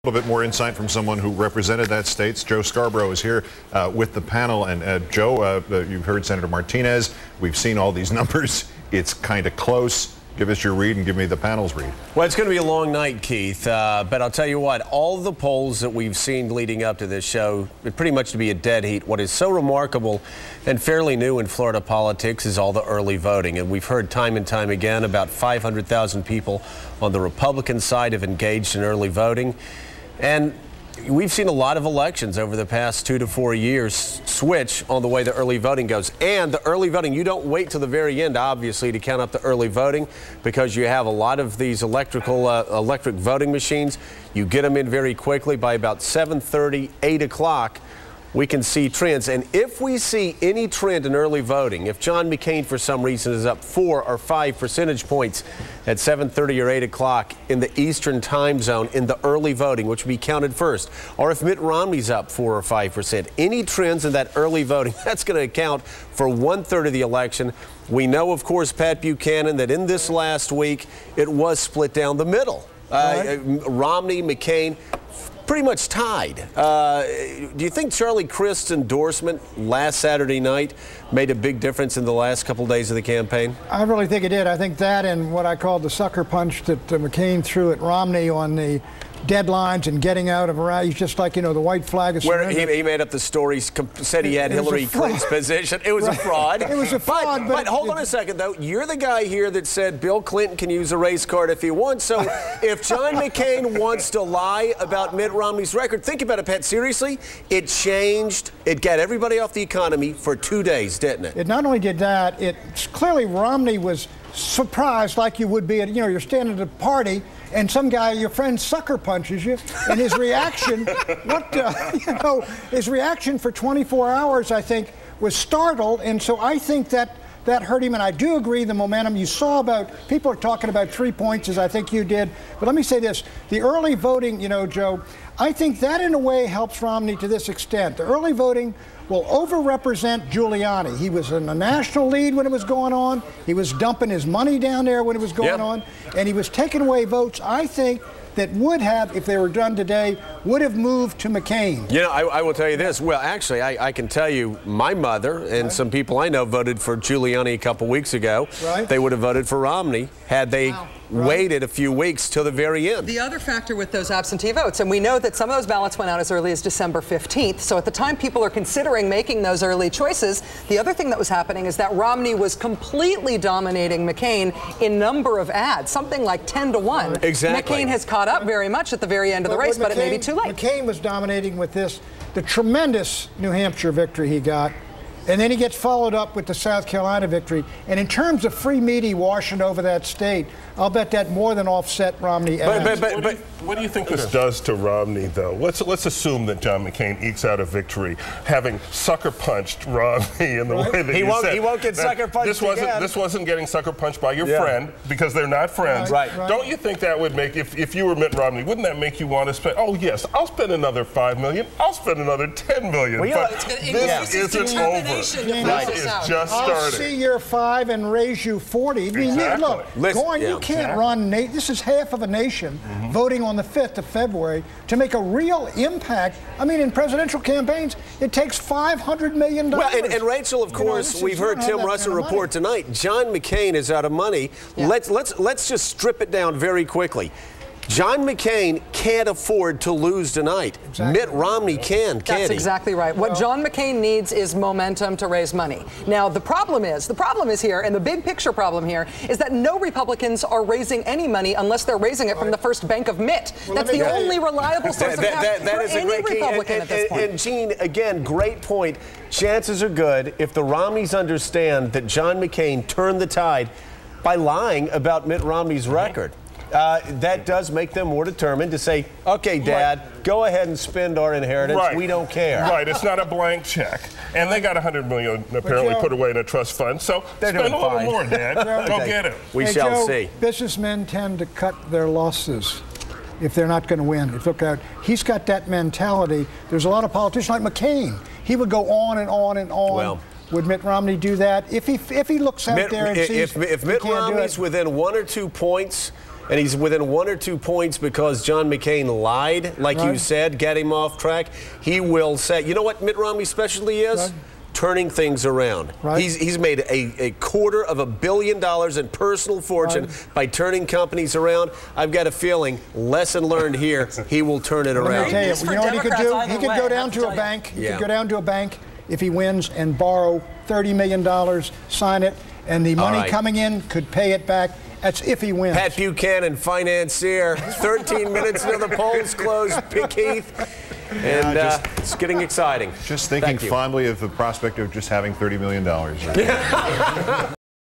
A little bit more insight from someone who represented that state. Joe Scarborough is here with the panel. And Joe, you've heard Senator Martinez. We've seen all these numbers. It's kind of close. Give us your read and give me the panel's read. Well, it's going to be a long night, Keith. But I'll tell you what, all the polls that we've seen leading up to this show, pretty much to be a dead heat. What is so remarkable and fairly new in Florida politics is all the early voting. And we've heard time and time again about 500,000 people on the Republican side have engaged in early voting. And we've seen a lot of elections over the past 2 to 4 years switch on the way the early voting goes. And the early voting, you don't wait till the very end, obviously, to count up the early voting because you have a lot of these electric voting machines. You get them in very quickly. By about 7:30, 8 o'clock, we can see trends. And if we see any trend in early voting, if John McCain for some reason is up 4 or 5 percentage points at 7:30 or 8 o'clock in the Eastern time zone in the early voting, which will be counted first, or if Mitt Romney's up 4 or 5%, any trends in that early voting, that's going to account for 1/3 of the election. We know, of course, Pat Buchanan, that in this last week, it was split down the middle. Romney, McCain, pretty much tied. Do you think Charlie Crist's endorsement last Saturday night made a big difference in the last couple of days of the campaign? I really think it did. I think that and what I called the sucker punch that McCain threw at Romney on the deadlines and getting out of Iraq. He's just like, you know, the white flag of surrender. Where he made up the story, said he had Hillary Clinton's position. It was a fraud. It was a fraud. But hold on a second, though. You're the guy here that said Bill Clinton can use a race card if he wants. So if John McCain wants to lie about Mitt Romney's record, think about it, Pat. Seriously, it changed. It got everybody off the economy for 2 days, didn't it? It not only did that, it's clearly Romney was surprised like you would be at, you know, you're standing at a party and some guy, your friend, sucker punches you, and his reaction, his reaction for 24 hours, I think, was startled, and so I think that hurt him, and I do agree the momentum you saw about, people are talking about 3 points, as I think you did, but let me say this, the early voting, you know, Joe, I think that in a way helps Romney to this extent. The early voting will overrepresent Giuliani. He was in the national lead when it was going on. He was dumping his money down there when it was going on. And he was taking away votes, I think, that would have, if they were done today, would have moved to McCain. You know, I will tell you this. Well, actually, I can tell you my mother and some people I know voted for Giuliani a couple weeks ago. They would have voted for Romney had they waited a few weeks till the very end. The other factor with those absentee votes, and we know that some of those ballots went out as early as December 15th, so at the time people are considering making those early choices, the other thing that was happening is that Romney was completely dominating McCain in number of ads, something like 10 to 1. Exactly. McCain has caught up very much at the very end of the race, but it may be too late. McCain was dominating with the tremendous New Hampshire victory he got. And then he gets followed up with the South Carolina victory. And in terms of free media washing over that state, I'll bet that more than offset Romney. But what do you think this does to Romney, though? Let's assume that John McCain ekes out a victory, having sucker punched Romney in the way that he won't get sucker punched again. This wasn't getting sucker punched by your friend because they're not friends. Right. Don't you think that would make, if you were Mitt Romney, wouldn't that make you want to spend? Oh yes, I'll spend another $5 million. I'll spend another $10 million. Well, but this isn't over. This is just starting. I'll see your 5 and raise you 40. I mean, look, you can't run. This is half of a nation voting on the 5th of February to make a real impact. I mean, in presidential campaigns, it takes $500 million. Well, and Rachel, of course, we've heard Tim Russell report tonight. John McCain is out of money. Let's just strip it down very quickly. John McCain can't afford to lose tonight. Mitt Romney can, can't he? That's exactly right. What John McCain needs is momentum to raise money. Now, the problem is here, and the big picture problem here, is that no Republicans are raising any money unless they're raising it from the first bank of Mitt. That's the only reliable source of cash for any Republican at this point. And Gene, again, great point. Chances are good if the Romneys understand that John McCain turned the tide by lying about Mitt Romney's record. That does make them more determined to say, okay, Dad, go ahead and spend our inheritance. We don't care. Right. It's not a blank check. And they got $100 million apparently put away in a trust fund. So spend a little more, Dad. Go get it. We shall see. Businessmen tend to cut their losses if they're not going to win. Look out, he's got that mentality. There's a lot of politicians like McCain. He would go on and on and on. Well, would Mitt Romney do that? If he looks out there and sees if Mitt Romney's within 1 or 2 points, and he's within 1 or 2 points because John McCain lied, like you said, get him off track, he will say, you know what Mitt Romney's specialty is? Turning things around. He's made a $250 million in personal fortune by turning companies around. I've got a feeling, lesson learned here, he will turn it around. Let me tell you, you know what he could do? He could go down to a bank. He could go down to a bank if he wins and borrow $30 million, sign it, and the money coming in could pay it back. That's if he wins. Pat Buchanan, financier. 13 minutes until the polls close. Keith. And it's getting exciting. Just thinking fondly of the prospect of just having $30 million.